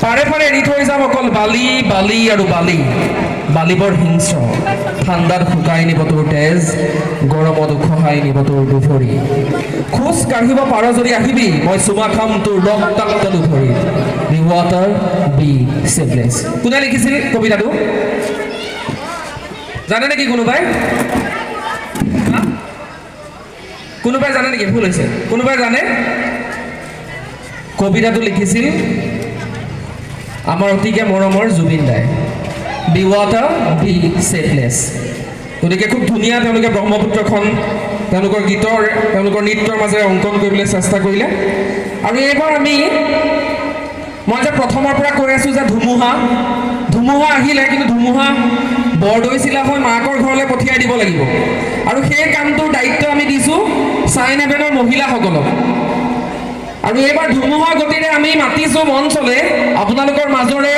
পাৰে পাৰে এৰি থৈ যাম অকল বালি বালি আৰু বালি বালিবৰ হিংস্ৰ ঠাণ্ডাত শুকাই নিব তোৰ তেজ গৰমত উখহাই নিব তোৰ দুভৰি খোজ কাঢ়িব পাৰ যদি আহিবি মই চুমা খাম তোৰ ৰক্তাক্ত দুভৰি বি ৱাটাৰ বি চেভলেছ কোনে লিখিছিল কবিতাটো জানে নেকি কোনোবাই কোনোবাই জানে নেকি ভুল হৈছে কোনোবাই জানে কবিতাটো লিখিছিল আমাৰ অতিকে মৰমৰ জুবিন দাই বি ৱাটাৰ বি চেভলেছ গতিকে খুব ধুনীয়া তেওঁলোকে ব্ৰহ্মপুত্ৰখন তেওঁলোকৰ গীতৰ তেওঁলোকৰ নৃত্যৰ মাজেৰে অংকন কৰিবলৈ চেষ্টা কৰিলে আৰু এইবাৰ আমি মই যে প্ৰথমৰ পৰা কৈ আছোঁ যে ধুমুহা আহিলে কিন্তু ধুমুহা বৰদৈ চিলা হৈ মাকৰ ঘৰলৈ পঠিয়াই দিব লাগিব আৰু সেই কামটোৰ দায়িত্ব আমি দিছোঁ চাইন এভেনৰ মহিলাসকলক আৰু এইবাৰ ধুমুহা গতিৰে আমি মাতিছোঁ মঞ্চলে আপোনালোকৰ মাজৰে